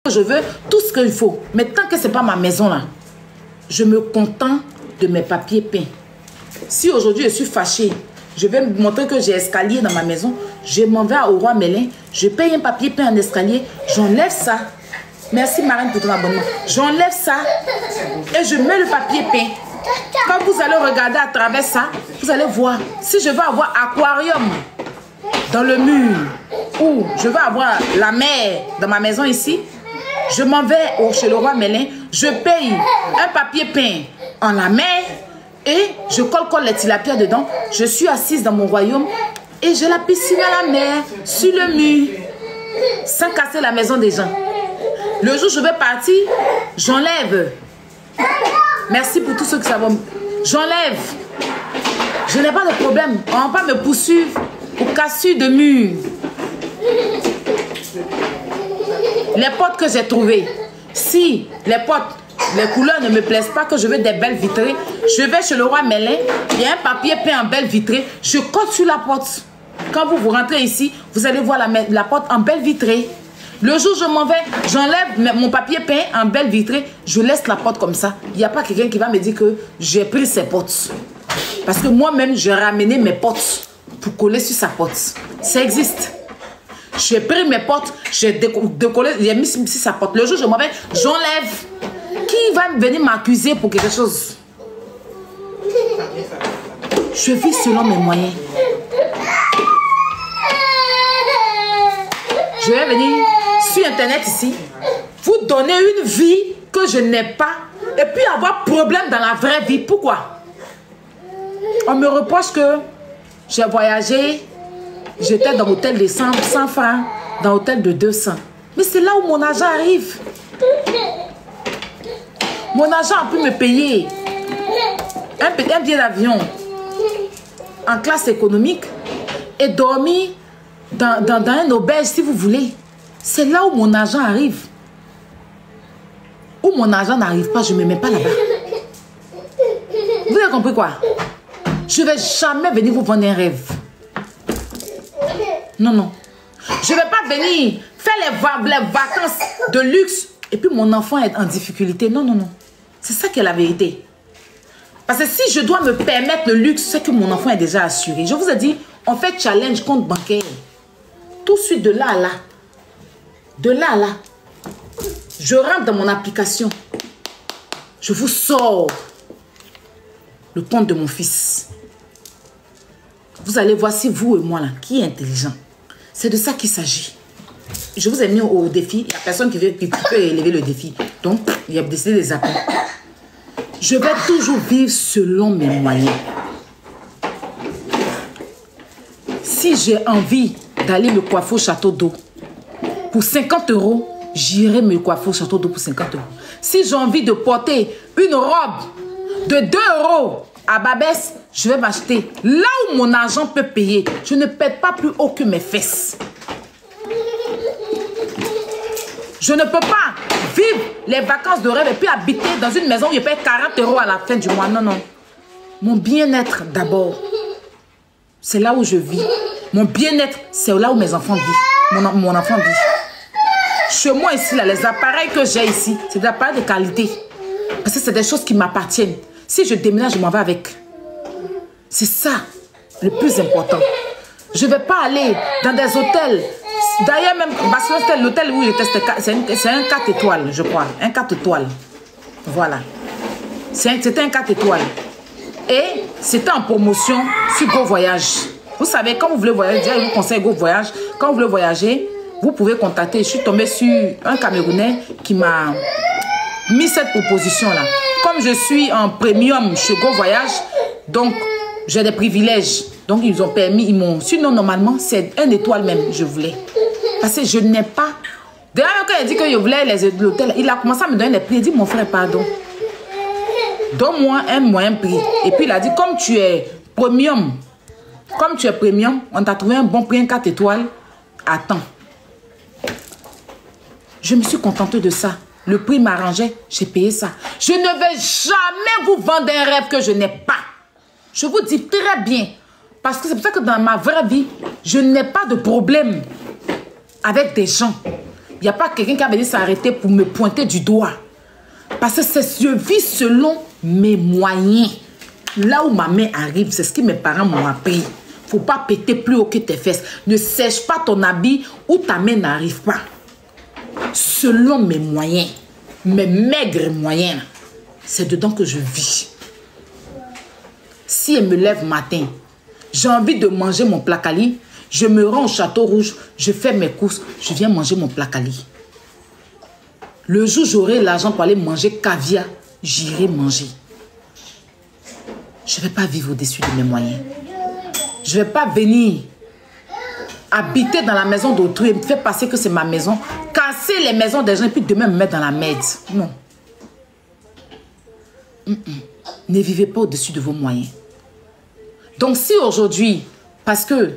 Je veux tout ce qu'il faut. Mais tant que ce n'est pas ma maison là, je me contente de mes papiers peints. Si aujourd'hui je suis fâchée, je vais me montrer que j'ai escalier dans ma maison, je m'en vais au roi Merlin, je paye un papier peint en escalier, j'enlève ça. Merci Marine pour ton abonnement. J'enlève ça et je mets le papier peint. Quand vous allez regarder à travers ça, vous allez voir. Si je veux avoir aquarium dans le mur ou je veux avoir la mer dans ma maison ici, je m'en vais chez le roi Merlin, je paye un papier peint en la mer et je colle les tilapias dedans. Je suis assise dans mon royaume et j'ai la piscine à la mer sur le mur sans casser la maison des gens. Le jour où je vais partir, j'enlève. Merci pour tous ceux qui savent. J'enlève. Je n'ai pas de problème. On ne va pas me poursuivre pour cassure de mur. Les portes que j'ai trouvées, si les portes, les couleurs ne me plaisent pas, que je veux des belles vitrées, je vais chez le roi Merlin, il y a un papier peint en belle vitrée, je colle sur la porte. Quand vous rentrez ici, vous allez voir la porte en belle vitrée. Le jour où je m'en vais, j'enlève mon papier peint en belle vitrée, je laisse la porte comme ça. Il n'y a pas quelqu'un qui va me dire que j'ai pris ses portes. Parce que moi-même, j'ai ramené mes portes pour coller sur sa porte. Ça existe. J'ai pris mes portes, j'ai décollé, j'ai mis sur sa porte. Le jour où je m'en vais, j'enlève. Qui va venir m'accuser pour quelque chose? Je vis selon mes moyens. Je vais venir sur Internet ici, vous donner une vie que je n'ai pas et puis avoir problème dans la vraie vie. Pourquoi? On me reproche que j'ai voyagé, j'étais dans l'hôtel de 100 francs, dans l'hôtel de 200. Mais c'est là où mon argent arrive. Mon argent a pu me payer un billet d'avion en classe économique et dormir dans un auberge si vous voulez. C'est là où mon argent arrive. Où mon argent n'arrive pas, je ne me mets pas là-bas. Vous avez compris quoi? Je ne vais jamais venir vous vendre un rêve. Non, non. Je ne vais pas venir faire les vacances de luxe et puis mon enfant est en difficulté. Non, non, non. C'est ça qui est la vérité. Parce que si je dois me permettre le luxe, c'est que mon enfant est déjà assuré. Je vous ai dit, on fait challenge compte bancaire. Tout de suite de là à là. De là à là. Je rentre dans mon application. Je vous sors le compte de mon fils. Vous allez voir si vous et moi là, qui est intelligent. C'est de ça qu'il s'agit. Je vous ai mis au défi. Il n'y a personne qui peut élever le défi. Donc, il a décidé de les appeler. Je vais toujours vivre selon mes moyens. Si j'ai envie d'aller me coiffer au château d'eau pour 50 €, j'irai me coiffer au château d'eau pour 50 €. Si j'ai envie de porter une robe de 2 € à Babès, je vais m'acheter là où mon argent peut payer. Je ne paie pas plus haut que mes fesses. Je ne peux pas vivre les vacances de rêve et puis habiter dans une maison où je paye 40 € à la fin du mois. Non, non. Mon bien-être d'abord. C'est là où je vis. Mon bien-être, c'est là où mes enfants vivent. Mon enfant vit. Chez moi ici, là, les appareils que j'ai ici, c'est des appareils de qualité. Parce que c'est des choses qui m'appartiennent. Si je déménage, je m'en vais avec. C'est ça le plus important. Je ne vais pas aller dans des hôtels. D'ailleurs, même Barcelone, c'était l'hôtel où j'étais, c'est un 4 étoiles, je crois. Un 4 étoiles. Voilà. C'était un 4 étoiles. Et c'était en promotion sur Go Voyage. Vous savez, quand vous voulez voyager, je vous conseille Go Voyage. Quand vous voulez voyager, vous pouvez contacter. Je suis tombée sur un Camerounais qui m'a mis cette proposition-là. Comme je suis en premium chez Go Voyage, donc j'ai des privilèges. Donc ils ont permis, ils m'ont... Sinon, normalement, c'est 1 étoile même, je voulais. Parce que je n'ai pas... D'ailleurs, quand il a dit que je voulais l'hôtel, il a commencé à me donner les prix. Il dit, mon frère, pardon. Donne-moi un moyen prix. Et puis il a dit, comme tu es premium, on t'a trouvé un bon prix, un 4 étoiles, attends. Je me suis contentée de ça. Le prix m'arrangeait, j'ai payé ça. Je ne vais jamais vous vendre un rêve que je n'ai pas. Je vous dis très bien. Parce que c'est pour ça que dans ma vraie vie, je n'ai pas de problème avec des gens. Il n'y a pas quelqu'un qui a venu s'arrêter pour me pointer du doigt. Parce que je vis selon mes moyens. Là où ma main arrive, c'est ce que mes parents m'ont appris. Il ne faut pas péter plus haut que tes fesses. Ne sèche pas ton habit où ta main n'arrive pas. Selon mes moyens, mes maigres moyens, c'est dedans que je vis. Si elle me lève matin, j'ai envie de manger mon placali, je me rends au Château Rouge, je fais mes courses, je viens manger mon placali. Le jour où j'aurai l'argent pour aller manger caviar, j'irai manger. Je ne vais pas vivre au-dessus de mes moyens. Je ne vais pas venir habiter dans la maison d'autrui et me faire passer que c'est ma maison, casser les maisons des gens et puis demain me mettre dans la merde. Non. Ne vivez pas au-dessus de vos moyens. Donc si aujourd'hui, parce que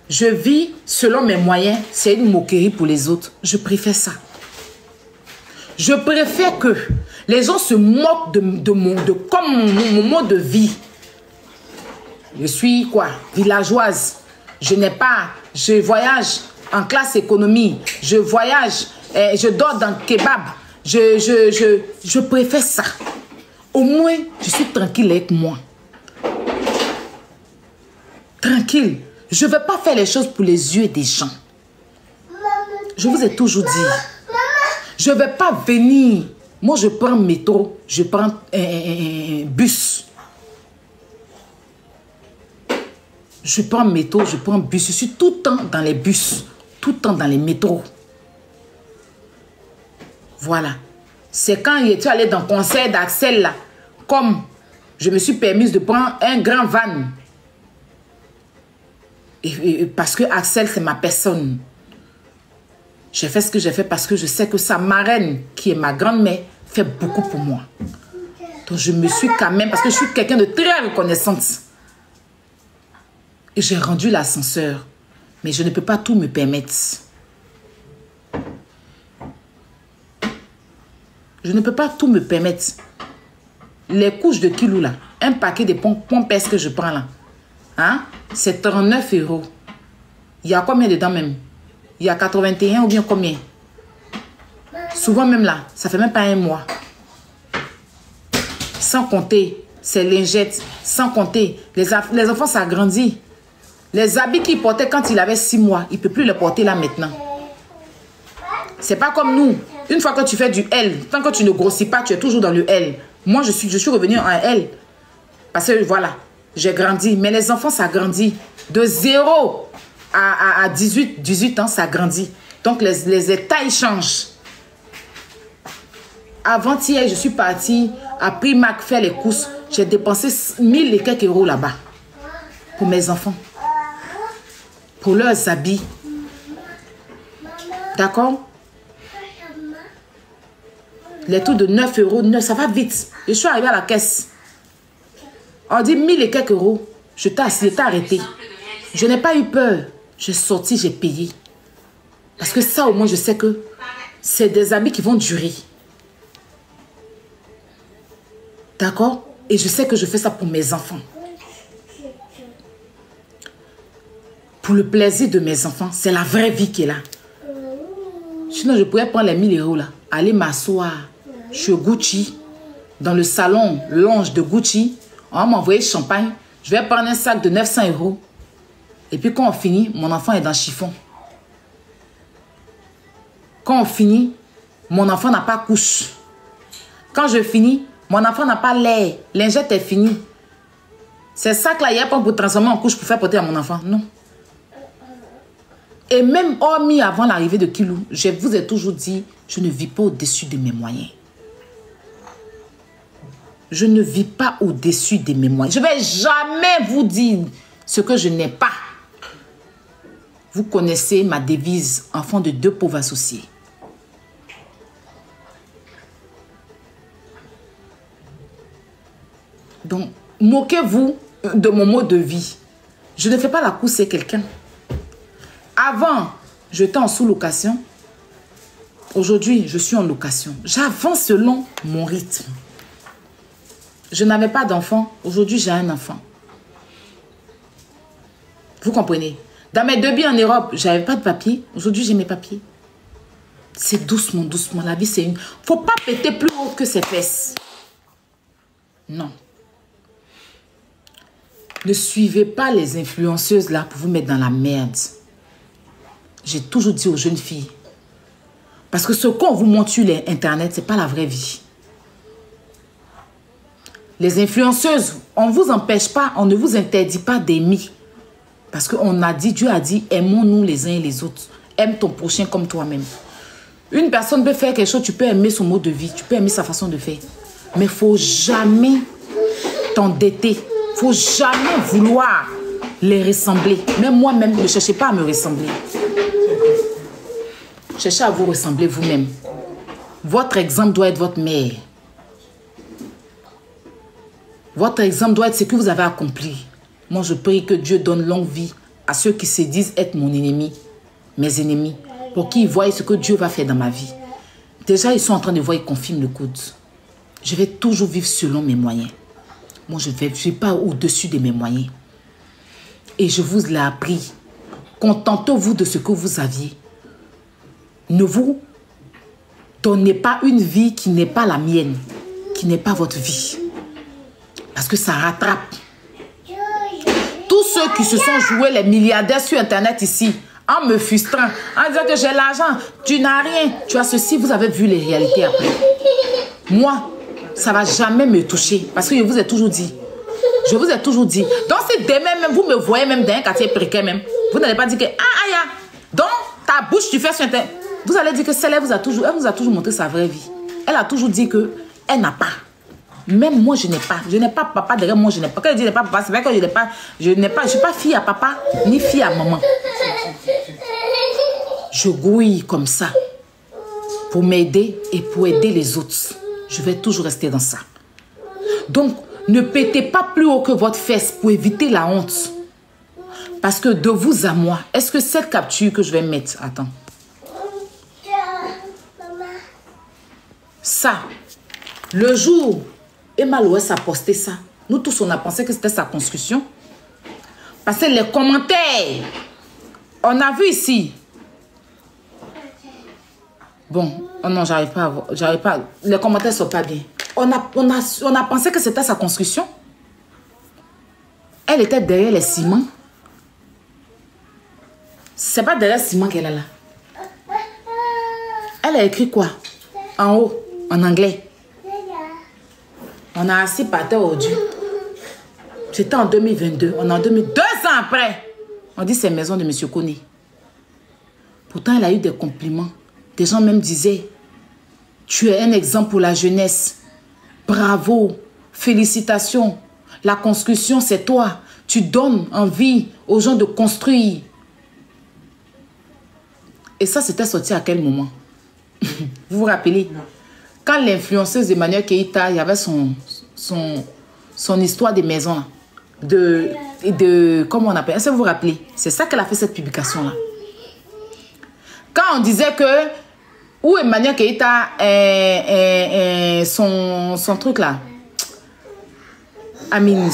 je vis selon mes moyens, c'est une moquerie pour les autres, je préfère ça. Je préfère que les gens se moquent de mon mode de vie. Je suis quoi? Villageoise. Je voyage en classe économie. Je voyage, je dors dans le kebab. Je préfère ça. Au moins, je suis tranquille avec moi. Tranquille. Je ne vais pas faire les choses pour les yeux des gens. Je vous ai toujours dit. Je ne vais pas venir. Moi, je prends métro, je prends un bus. Je prends métro, je prends bus. Je suis tout le temps dans les bus, tout le temps dans les métros. Voilà. C'est quand il est allé dans le concert d'Axel, là, comme je me suis permise de prendre un grand van. Parce que Axel, c'est ma personne. J'ai fait ce que j'ai fait parce que je sais que sa marraine, qui est ma grand-mère, fait beaucoup pour moi. Donc je me suis quand même, parce que je suis quelqu'un de très reconnaissante. Et j'ai rendu l'ascenseur. Mais je ne peux pas tout me permettre. Je ne peux pas tout me permettre. Les couches de kilo là, un paquet de pompes que je prends là, hein, c'est 39 €. Il y a combien dedans même? Il y a 81 ou bien combien? Souvent même là, ça fait même pas un mois. Sans compter ces lingettes, sans compter les enfants s'agrandissent. Les habits qu'il portait quand il avait 6 mois, il ne peut plus les porter là maintenant. C'est pas comme nous. Une fois que tu fais du L, tant que tu ne grossis pas, tu es toujours dans le L. Moi, je suis revenue en L. Parce que voilà, j'ai grandi. Mais les enfants, ça grandit. De 0 à 18 ans, ça grandit. Donc, les tailles changent. Avant-hier, je suis partie à Primark faire les courses. J'ai dépensé 1000 et quelques euros là-bas. Pour mes enfants. Pour leurs habits. D'accord? Les taux de 9 €, ça va vite. Je suis arrivée à la caisse. On dit 1000 et quelques euros. Je t'ai arrêté. Je n'ai pas eu peur. J'ai sorti, j'ai payé. Parce que ça, au moins, je sais que c'est des habits qui vont durer. D'accord? Et je sais que je fais ça pour mes enfants. Pour le plaisir de mes enfants. C'est la vraie vie qui est là. Sinon, je pourrais prendre les 1000 € là. Aller m'asseoir chez Gucci. Dans le salon lounge de Gucci. On va m'envoyer champagne. Je vais prendre un sac de 900 €. Et puis quand on finit, mon enfant est dans le chiffon. Quand on finit, mon enfant n'a pas couche. Quand je finis, mon enfant n'a pas lait. Lingette est finie. Ces sacs-là, il n'y a pas pour transformer en couche pour faire porter à mon enfant. Non. Et même hormis avant l'arrivée de Kilou, je vous ai toujours dit, je ne vis pas au-dessus de mes moyens. Je ne vis pas au-dessus de mes moyens. Je ne vais jamais vous dire ce que je n'ai pas. Vous connaissez ma devise, enfant de 2 pauvres associés. Donc, moquez-vous de mon mode de vie. Je ne fais pas la course sur quelqu'un. Avant, j'étais en sous-location. Aujourd'hui, je suis en location. J'avance selon mon rythme. Je n'avais pas d'enfant. Aujourd'hui, j'ai un enfant. Vous comprenez? Dans mes débuts en Europe, je n'avais pas de papier. Aujourd'hui, j'ai mes papiers. C'est doucement, doucement. La vie, c'est une... Faut pas péter plus haut que ses fesses. Non. Ne suivez pas les influenceuses là pour vous mettre dans la merde. J'ai toujours dit aux jeunes filles. Parce que ce qu'on vous montre sur Internet, ce n'est pas la vraie vie. Les influenceuses, on ne vous empêche pas, on ne vous interdit pas d'aimer. Parce qu'on a dit, Dieu a dit, aimons-nous les uns et les autres. Aime ton prochain comme toi-même. Une personne peut faire quelque chose, tu peux aimer son mode de vie, tu peux aimer sa façon de faire. Mais il ne faut jamais t'endetter. Il ne faut jamais vouloir les ressembler. Même moi-même, ne cherchez pas à me ressembler. Cherchez à vous ressembler vous-même. Votre exemple doit être votre mère. Votre exemple doit être ce que vous avez accompli. Moi, je prie que Dieu donne longue vie à ceux qui se disent être mon ennemi, mes ennemis, pour qu'ils voient ce que Dieu va faire dans ma vie. Déjà, ils sont en train de voir, ils confirment le coude. Je vais toujours vivre selon mes moyens. Moi, je ne suis pas au-dessus de mes moyens. Et je vous l'ai appris. Contentez-vous de ce que vous aviez. Ne vous donnez pas une vie qui n'est pas la mienne, qui n'est pas votre vie. Parce que ça rattrape. Tous ceux qui se sont joués les milliardaires sur Internet ici, en me frustrant, en disant que j'ai l'argent, tu n'as rien, tu as ceci, vous avez vu les réalités après. Moi, ça ne va jamais me toucher. Parce que je vous ai toujours dit. Je vous ai toujours dit. Donc si demain même, vous me voyez même dans un quartier précaire même, vous n'allez pas dire que, donc ta bouche tu fais sur Internet. Vous allez dire que celle-là vous a toujours montré sa vraie vie. Elle a toujours dit qu'elle n'a pas. Même moi, je n'ai pas. Je n'ai pas papa derrière moi, je n'ai pas. Quand je dis je n'ai pas papa, c'est vrai que je n'ai pas. Je ne suis pas fille à papa, ni fille à maman. Je grouille comme ça pour m'aider et pour aider les autres. Je vais toujours rester dans ça. Donc, ne pétez pas plus haut que votre fesse pour éviter la honte. Parce que de vous à moi, est-ce que cette capture que je vais mettre... Attends. Ça, le jour, Emma Loès a posté ça. Nous tous, on a pensé que c'était sa construction. Parce que les commentaires, on a vu ici. Bon, oh non, j'arrive pas à voir. Les commentaires ne sont pas bien. On a pensé que c'était sa construction. Elle était derrière les ciments. C'est pas derrière le ciment qu'elle est là. Elle a écrit quoi? En haut, en anglais. On a assis par terre aujourd'hui. C'était en 2022. On est en 2000. 2 ans après. On dit c'est maison de M. Koné. Pourtant, elle a eu des compliments. Des gens même disaient, tu es un exemple pour la jeunesse. Bravo. Félicitations. La construction, c'est toi. Tu donnes envie aux gens de construire. Et ça, c'était sorti à quel moment? Vous vous rappelez? Non. Quand l'influenceuse Emmanuel Keïta, il y avait son histoire des maisons, comment on appelle? Est-ce que vous vous rappelez? C'est ça qu'elle a fait cette publication-là. Quand on disait que, où Emmanuel Keïta, son truc là, Amine,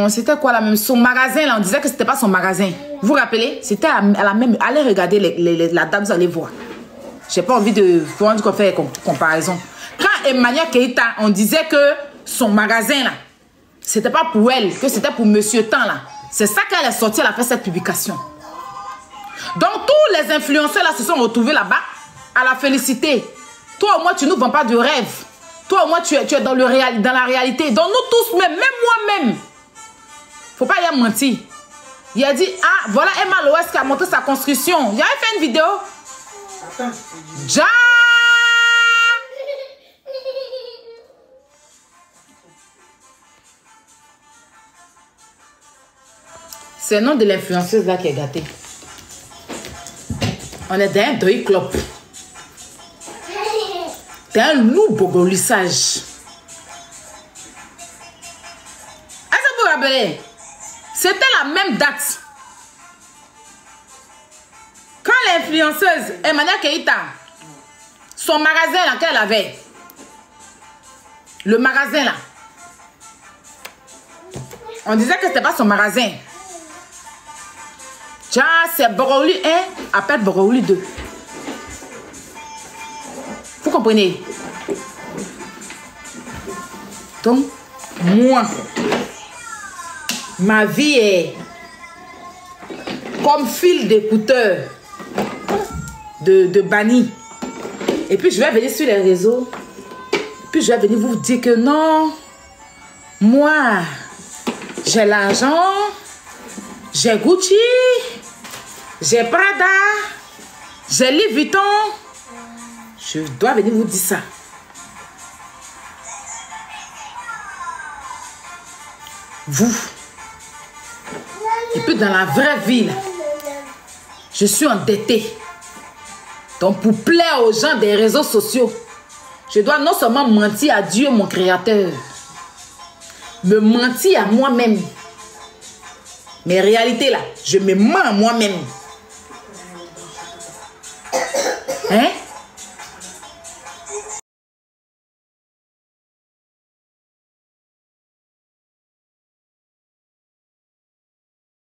c'était quoi là même? Son magasin là, on disait que c'était pas son magasin. Vous vous rappelez? C'était à la même, allez regarder la date, vous allez voir. J'ai pas envie de faire comparaison. Quand Emmanuel Keïta, on disait que son magasin là, c'était pas pour elle, que c'était pour Monsieur Tan là. C'est ça qu'elle est sortie, elle a fait cette publication. Donc tous les influenceurs là se sont retrouvés là-bas à la féliciter. Toi au moins tu nous vends pas de rêve. Toi au moins tu es dans la réalité. Donc nous tous, même moi-même, faut pas y mentir. Il a dit, ah voilà Emma Loès qui a montré sa construction. Il avait fait une vidéo. Ja! C'est le nom de l'influenceuse là qui est gâté. On est dans un deuil clope. C'est un loup bogolissage. Est-ce que vous vous rappelez? C'était la même date. Quand l'influenceuse Emmanuel Keïta, son magasin là qu'elle avait, le magasin là, on disait que c'était pas son magasin. Tiens, c'est Borouli 1, appelle Borouli 2. comprenez? Donc, moi, ma vie est comme fil d'écouteur de Bani. Et puis, je vais venir sur les réseaux. Puis, je vais venir vous dire que non, moi, j'ai l'argent, j'ai Gucci, j'ai Prada, j'ai Louis Vuitton. Je dois venir vous dire ça. Vous. Et puis dans la vraie vie, là, je suis endettée. Donc pour plaire aux gens des réseaux sociaux, je dois non seulement mentir à Dieu, mon créateur, me mentir à moi-même. Mais en réalité, là, je me mens à moi-même. Hein?